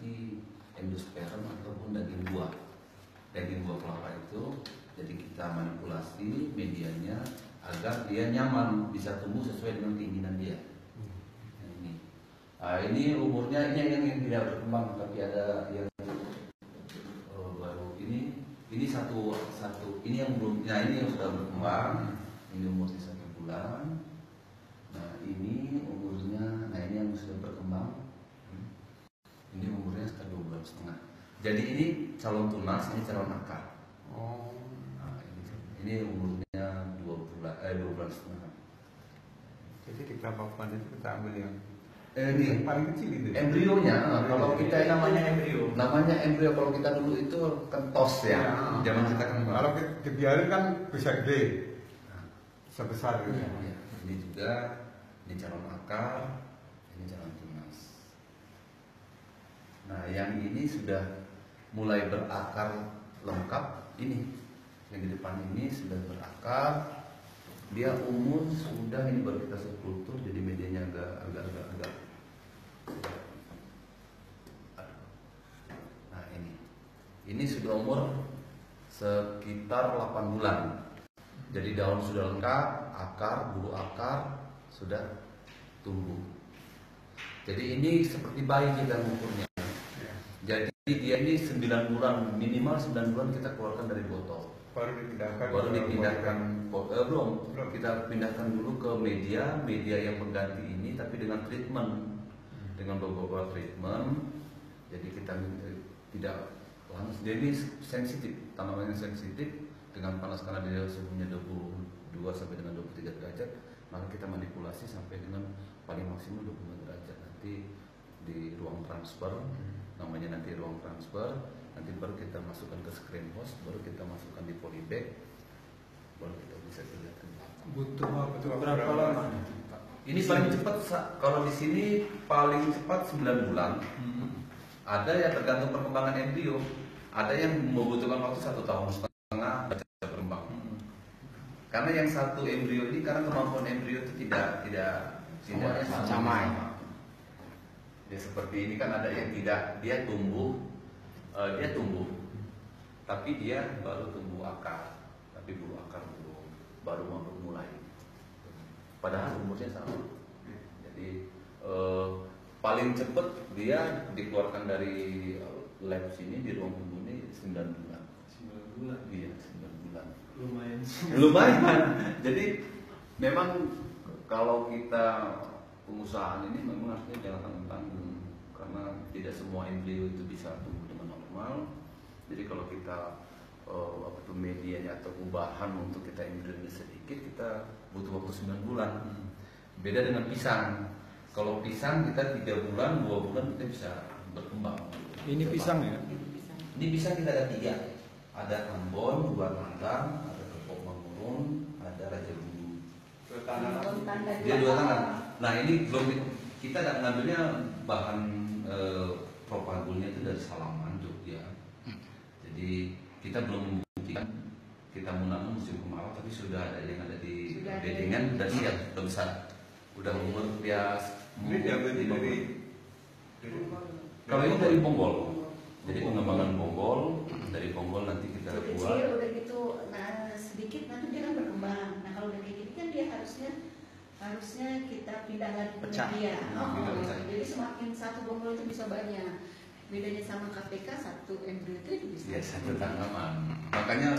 mengganti endosperm ataupun daging buah kelapa itu. Jadi kita manipulasi medianya agar dia nyaman, bisa tumbuh sesuai dengan keinginan dia. Ini umurnya ini yang tidak berkembang, tapi ada yang baru ini satu ini yang belum, nah ini yang sudah berkembang, ini umurnya 1 bulan. Nah ini umurnya, nah ini yang sudah berkembang, ini umurnya sekitar 2,5 bulan. Jadi ini calon tunas, ini calon akar. Nah, ini umurnya 2 bulan setengah. Jadi di kelapa Van itu kita ambil yang Ini paling kecil itu. embrionya, kalau kita namanya embrio kalau kita dulu itu kentos ya. Zaman kita kan kalau dibiarin kan bisa gede, bisa besar gitu. Ya. Ini juga, ini calon akar, ini calon tunas. Nah, yang ini sudah mulai berakar lengkap. Ini yang di depan ini sudah berakar. Dia umur sudah, ini baru kita sepultur, jadi medianya agak. Nah ini sudah umur sekitar 8 bulan. Jadi daun sudah lengkap, akar, bulu akar sudah tumbuh. Jadi ini seperti bayi kita mengukurnya. Jadi dia ini 9 bulan, minimal 9 bulan kita keluarkan dari botol. Baru dipindahkan belum. Kita pindahkan dulu ke media yang mengganti ini, tapi dengan treatment, dengan beberapa treatment. Jadi kita tidak langsung, jadi sensitif, tanamannya sensitif dengan panas karena dia suhunya 22 sampai dengan 23 derajat, maka kita manipulasi sampai dengan paling maksimal 25 derajat. Nanti di ruang transfer, namanya nanti ruang transfer. Nanti baru kita masukkan ke screen host, baru kita masukkan di polybag, baru kita bisa lihat ke belakang. Butuh waktu berapa lama? Ini paling cepat, kalau di sini paling cepat 9 bulan. Ada yang tergantung perkembangan embrio, ada yang membutuhkan waktu 1,5 tahun bisa berkembang. Karena yang satu embrio ini, karena kemampuan embrio itu tidak sama. Ya seperti ini kan ada yang tidak, dia tumbuh, tapi dia baru tumbuh akar, tapi bulu akar belum, baru mau mulai. Padahal umurnya sama. Jadi paling cepat dia dikeluarkan dari lab sini di ruang tumbuh ini 9 bulan. 9 bulan? Iya, 9 bulan. Lumayan. Jadi memang kalau kita pengusahaan ini memang harusnya jangan tanggung-tanggung, karena tidak semua embrio itu bisa tumbuh dengan normal. Jadi kalau kita medianya atau bahan untuk kita embrionya sedikit, kita butuh waktu 9 bulan. Beda dengan pisang. Kalau pisang kita 3 bulan, 2 bulan kita bisa berkembang. Ini pisang ya? Ini pisang kita ada 3. Ada Ambon, 2 Tandang, ada Kepok Mangurun, ada Raja Bulu. Dia 2 tangan. Nah ini belum, kita ngambilnya bahan propagulnya itu dari Salaman, Jogja. Jadi kita belum membuktikan kita menanam musim kemarau, tapi sudah ada yang ada di bedengan, sudah siap, sudah besar, udah umur dia. Ini diambil dari kalau ini dari Bonggol, jadi pengembangan Bonggol, dari Bonggol nanti kita buat. Kecil udah gitu, nah sedikit nanti dia kan berkembang. Nah kalau udah kayak gini kan dia harusnya kita pindah lagi ke media. Jadi semakin satu bonggol itu bisa banyak. Bedanya sama KPK, satu embrio itu bisa. Ya, satu tanaman. Makanya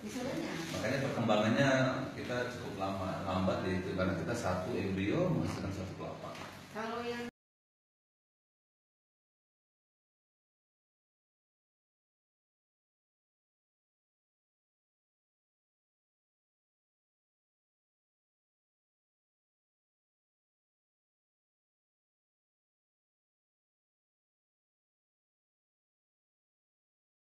Bisa banyak. Makanya perkembangannya kita cukup lambat itu, karena kita satu embrio menghasilkan 1 kelapa. Kalau yang